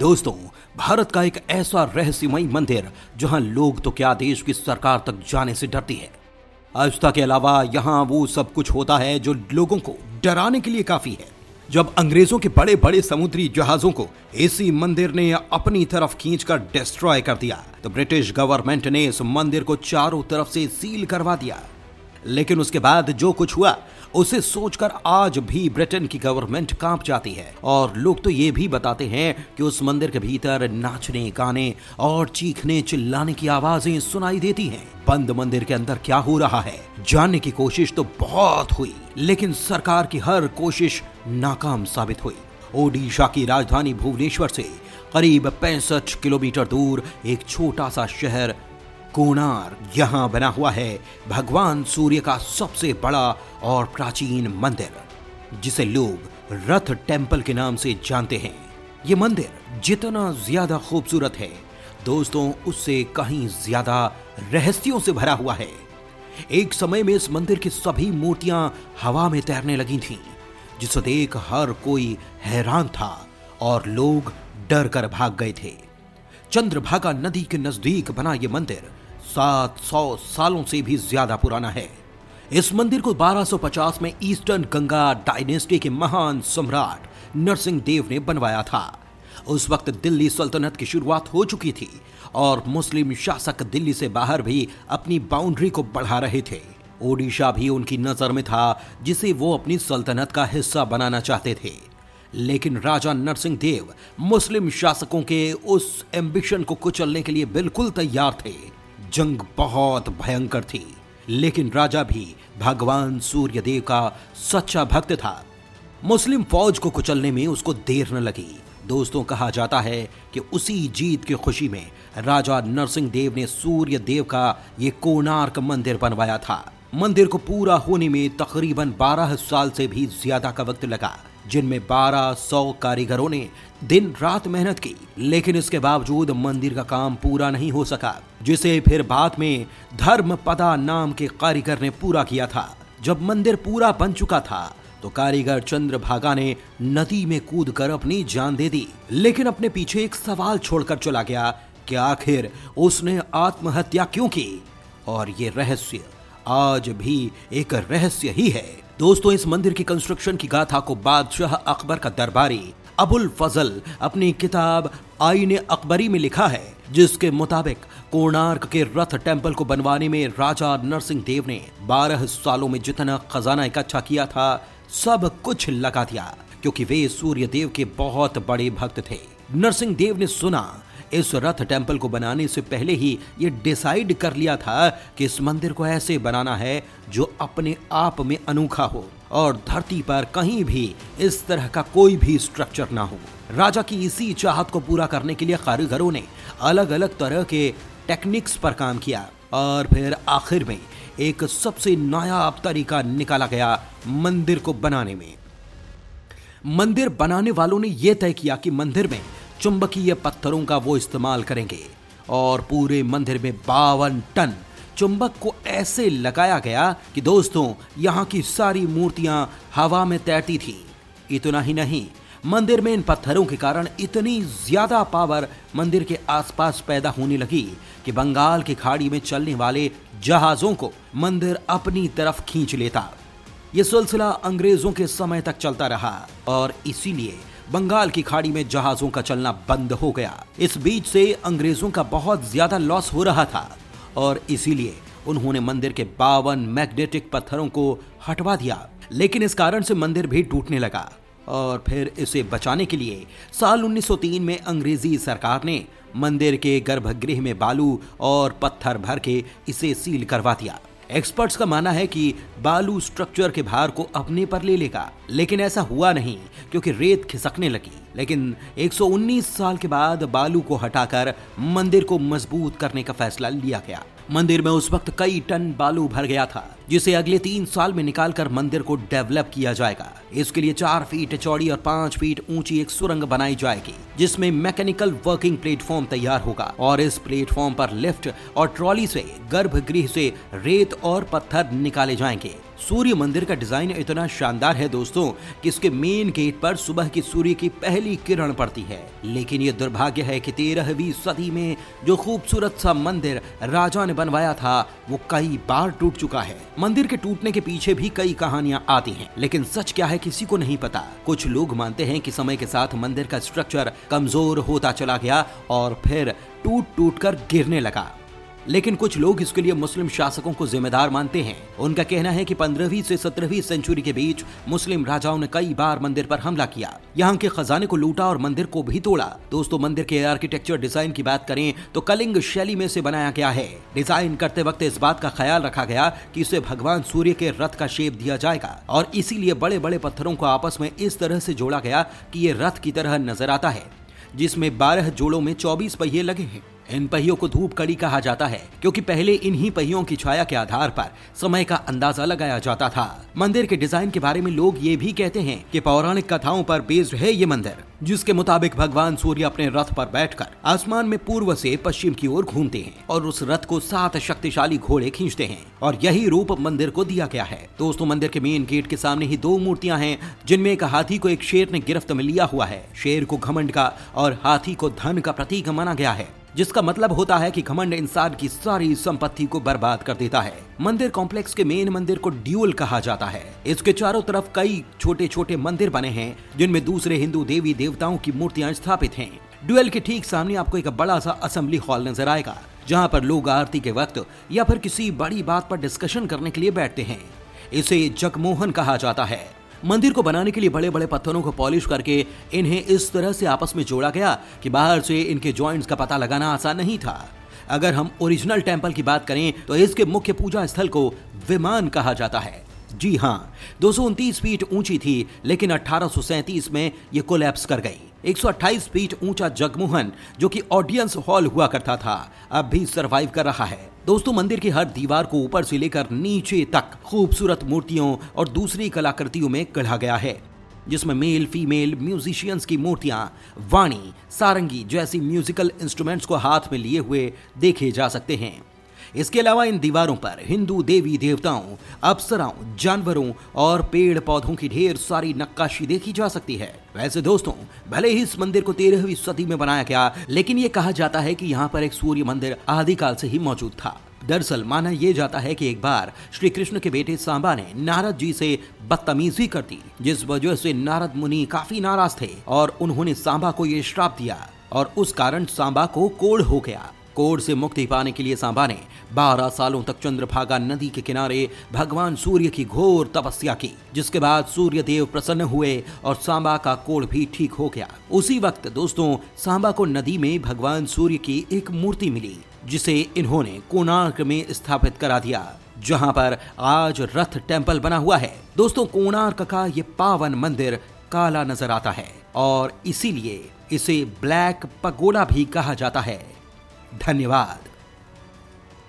दोस्तों, भारत का एक ऐसा रहस्यमय मंदिर जहां लोग तो क्या देश की सरकार तक जाने से डरती है। आस्था के अलावा यहां वो सब कुछ होता है जो लोगों को डराने के लिए काफी है। जब अंग्रेजों के बड़े बड़े समुद्री जहाजों को इसी मंदिर ने अपनी तरफ खींचकर डिस्ट्रॉय कर दिया तो ब्रिटिश गवर्नमेंट ने इस मंदिर को चारों तरफ से सील करवा दिया। लेकिन उसके बाद जो कुछ हुआ उसे सोचकर आज भी ब्रिटेन की गवर्नमेंट कांप जाती है और लोग तो ये भी बताते हैं कि उस मंदिर के भीतर नाचने, गाने और चीखने चिल्लाने की आवाजें सुनाई देती हैं। बंद मंदिर के अंदर क्या हो रहा है जानने की कोशिश तो बहुत हुई, लेकिन सरकार की हर कोशिश नाकाम साबित हुई। ओडिशा की राजधानी भुवनेश्वर से करीब 65 किलोमीटर दूर एक छोटा सा शहर कोणार्क, यहाँ बना हुआ है भगवान सूर्य का सबसे बड़ा और प्राचीन मंदिर, जिसे लोग रथ टेम्पल के नाम से जानते हैं। ये मंदिर जितना ज्यादा खूबसूरत है दोस्तों, उससे कहीं ज्यादा रहस्यों से भरा हुआ है। एक समय में इस मंदिर की सभी मूर्तियां हवा में तैरने लगी थीं, जिसे देख हर कोई हैरान था और लोग डर कर भाग गए थे। चंद्रभागा नदी के नजदीक बना ये मंदिर 700 सालों से भी ज्यादा पुराना है। इस मंदिर को 1250 में ईस्टर्न गंगा डायनेस्टी के महान सम्राट नरसिंह देव ने बनवाया था। उस वक्त दिल्ली सल्तनत की शुरुआत हो चुकी थी और मुस्लिम शासक दिल्ली से बाहर भी अपनी बाउंड्री को बढ़ा रहे थे। ओडिशा भी उनकी नजर में था, जिसे वो अपनी सल्तनत का हिस्सा बनाना चाहते थे। लेकिन राजा नरसिंह देव मुस्लिम शासकों के उस एम्बिशन को कुचलने के लिए बिल्कुल तैयार थे। जंग बहुत भयंकर थी, लेकिन राजा भी भगवान सूर्य देव का सच्चा भक्त था। मुस्लिम फौज को कुचलने में उसको देर न लगी। दोस्तों, कहा जाता है कि उसी जीत की खुशी में राजा नरसिंह देव ने सूर्य देव का ये कोणार्क मंदिर बनवाया था। मंदिर को पूरा होने में तकरीबन 12 साल से भी ज्यादा का वक्त लगा, जिनमें 1200 कारीगरों ने दिन रात मेहनत की। लेकिन इसके बावजूद मंदिर का काम पूरा नहीं हो सका, जिसे फिर बाद में धर्मपदा नाम के कारीगर ने पूरा किया था। जब मंदिर पूरा बन चुका था तो कारीगर चंद्रभागा ने नदी में कूदकर अपनी जान दे दी, लेकिन अपने पीछे एक सवाल छोड़कर चला गया कि आखिर उसने आत्महत्या क्यों की। और ये रहस्य आज भी एक रहस्य ही है। दोस्तों, इस मंदिर की कंस्ट्रक्शन की गाथा को बादशाह अकबर का दरबारी अबुल फजल अपनी किताब आईने अकबरी में लिखा है, जिसके मुताबिक कोणार्क के रथ टेम्पल को बनवाने में राजा नरसिंह देव ने 12 सालों में जितना खजाना इकट्ठा किया था सब कुछ लगा दिया, क्योंकि वे सूर्य देव के बहुत बड़े भक्त थे। नरसिंह देव ने सुना इस रथ टेम्पल को बनाने से पहले ही ये डिसाइड कर लिया था कि इस मंदिर को ऐसे बनाना है जो अपने आप में अनोखा हो और धरती पर कहीं भी इस तरह का कोई भी स्ट्रक्चर ना हो। राजा की इसी चाहत को पूरा करने के लिए कारीगरों ने अलग अलग तरह के टेक्निक्स पर काम किया और फिर आखिर में एक सबसे नायाब तरीका निकाला गया मंदिर को बनाने में। मंदिर बनाने वालों ने यह तय किया कि मंदिर में चुंबकीय पत्थरों का वो इस्तेमाल करेंगे और पूरे मंदिर में 52 टन चुंबक को ऐसे लगाया गया कि दोस्तों, यहाँ की सारी मूर्तियां हवा में तैरती थी। इतना ही नहीं, मंदिर में इन पत्थरों के कारण इतनी ज्यादा पावर मंदिर के आसपास पैदा होने लगी कि बंगाल की खाड़ी में चलने वाले जहाजों को मंदिर अपनी तरफ खींच लेता। यह सिलसिला अंग्रेजों के समय तक चलता रहा और इसीलिए बंगाल की खाड़ी में जहाजों का चलना बंद हो गया। इस बीच से अंग्रेजों का बहुत ज्यादा लॉस हो रहा था और इसीलिए उन्होंने मंदिर के 52 मैग्नेटिक पत्थरों को हटवा दिया। लेकिन इस कारण से मंदिर भी टूटने लगा और फिर इसे बचाने के लिए साल 1903 में अंग्रेजी सरकार ने मंदिर के गर्भगृह में बालू और पत्थर भर के इसे सील करवा दिया। एक्सपर्ट्स का मानना है कि बालू स्ट्रक्चर के भार को अपने पर ले लेगा, लेकिन ऐसा हुआ नहीं क्योंकि रेत खिसकने लगी। लेकिन 119 साल के बाद बालू को हटाकर मंदिर को मजबूत करने का फैसला लिया गया। मंदिर में उस वक्त कई टन बालू भर गया था, जिसे अगले 3 साल में निकालकर मंदिर को डेवलप किया जाएगा। इसके लिए 4 फीट चौड़ी और 5 फीट ऊंची एक सुरंग बनाई जाएगी, जिसमें मैकेनिकल वर्किंग प्लेटफॉर्म तैयार होगा और इस प्लेटफॉर्म पर लिफ्ट और ट्रॉली से गर्भगृह से रेत और पत्थर निकाले जाएंगे। सूर्य मंदिर का डिजाइन इतना शानदार है दोस्तों कि इसके मेन गेट पर सुबह की सूर्य की पहली किरण पड़ती है। लेकिन ये दुर्भाग्य है कि 13वीं सदी में जो खूबसूरत सा मंदिर राजा ने बनवाया था वो कई बार टूट चुका है। मंदिर के टूटने के पीछे भी कई कहानियां आती हैं, लेकिन सच क्या है किसी को नहीं पता। कुछ लोग मानते हैं कि समय के साथ मंदिर का स्ट्रक्चर कमजोर होता चला गया और फिर टूट टूट कर गिरने लगा, लेकिन कुछ लोग इसके लिए मुस्लिम शासकों को जिम्मेदार मानते हैं। उनका कहना है कि 15वीं से 17वीं सेंचुरी के बीच मुस्लिम राजाओं ने कई बार मंदिर पर हमला किया, यहाँ के खजाने को लूटा और मंदिर को भी तोड़ा। दोस्तों, मंदिर के आर्किटेक्चर डिजाइन की बात करें तो कलिंग शैली में से बनाया गया है। डिजाइन करते वक्त इस बात का ख्याल रखा गया कि इसे भगवान सूर्य के रथ का शेप दिया जाएगा और इसीलिए बड़े बड़े पत्थरों को आपस में इस तरह से जोड़ा गया कि ये रथ की तरह नजर आता है, जिसमें 12 जोड़ों में 24 पहिए लगे हैं। इन पहियों को धूप कड़ी कहा जाता है क्योंकि पहले इन्हीं पहियों की छाया के आधार पर समय का अंदाजा लगाया जाता था। मंदिर के डिजाइन के बारे में लोग ये भी कहते हैं कि पौराणिक कथाओं पर बेस्ड है ये मंदिर, जिसके मुताबिक भगवान सूर्य अपने रथ पर बैठकर आसमान में पूर्व से पश्चिम की ओर घूमते हैं और उस रथ को 7 शक्तिशाली घोड़े खींचते हैं और यही रूप मंदिर को दिया गया है। दोस्तों, मंदिर के मेन गेट के सामने ही 2 मूर्तियां हैं, जिनमें एक हाथी को एक शेर ने गिरफ्त में लिया हुआ है। शेर को घमंड का और हाथी को धन का प्रतीक माना गया है, जिसका मतलब होता है कि घमंड इंसान की सारी संपत्ति को बर्बाद कर देता है। मंदिर कॉम्प्लेक्स के मेन मंदिर को ड्यूल कहा जाता है। इसके चारों तरफ कई छोटे छोटे मंदिर बने हैं, जिनमें दूसरे हिंदू देवी देवताओं की मूर्तियां स्थापित हैं। ड्यूल के ठीक सामने आपको एक बड़ा सा असेंबली हॉल नजर आएगा, जहां पर लोग आरती के वक्त या फिर किसी बड़ी बात पर डिस्कशन करने के लिए बैठते हैं। इसे जगमोहन कहा जाता है। मंदिर को बनाने के लिए बड़े बड़े पत्थरों को पॉलिश करके इन्हें इस तरह से आपस में जोड़ा गया कि बाहर से इनके जॉइंट्स का पता लगाना आसान नहीं था। अगर हम ओरिजिनल टेंपल की बात करें तो इसके मुख्य पूजा स्थल को विमान कहा जाता है। जी हाँ, 229 फीट ऊंची थी, लेकिन 1837 में ये कोलैप्स कर गई। 128 फीट ऊंचा जगमोहन, जो कि ऑडियंस हॉल हुआ करता था, अब भी सरवाइव कर रहा है। दोस्तों, मंदिर की हर दीवार को ऊपर से लेकर नीचे तक खूबसूरत मूर्तियों और दूसरी कलाकृतियों में गढ़ा गया है, जिसमें मेल फीमेल म्यूजिशियंस की मूर्तियां वाणी, सारंगी जैसी म्यूजिकल इंस्ट्रूमेंट्स को हाथ में लिए हुए देखे जा सकते हैं। इसके अलावा इन दीवारों पर हिंदू देवी देवताओं, अप्सराओं, जानवरों और पेड़ पौधों की ढेर सारी नक्काशी देखी जा सकती है। वैसे दोस्तों, भले ही इस मंदिर को 13वीं सदी में बनाया गया, लेकिन ये कहा जाता है कि यहाँ पर एक सूर्य मंदिर आदिकाल से ही मौजूद था। दरअसल माना यह जाता है कि एक बार श्री कृष्ण के बेटे सांबा ने नारद जी से बदतमीजी कर दी, जिस वजह से नारद मुनि काफी नाराज थे और उन्होंने सांबा को ये श्राप दिया और उस कारण सांबा को कोढ़ हो गया। कोढ़ से मुक्ति पाने के लिए सांबा ने 12 सालों तक चंद्रभागा नदी के किनारे भगवान सूर्य की घोर तपस्या की, जिसके बाद सूर्य देव प्रसन्न हुए और सांबा का कोढ़ भी ठीक हो गया। उसी वक्त दोस्तों, सांबा को नदी में भगवान सूर्य की एक मूर्ति मिली, जिसे इन्होंने कोणार्क में स्थापित करा दिया, जहां पर आज रथ टेंपल बना हुआ है। दोस्तों, कोणार्क का ये पावन मंदिर काला नजर आता है और इसीलिए इसे ब्लैक पगोडा भी कहा जाता है। धन्यवाद।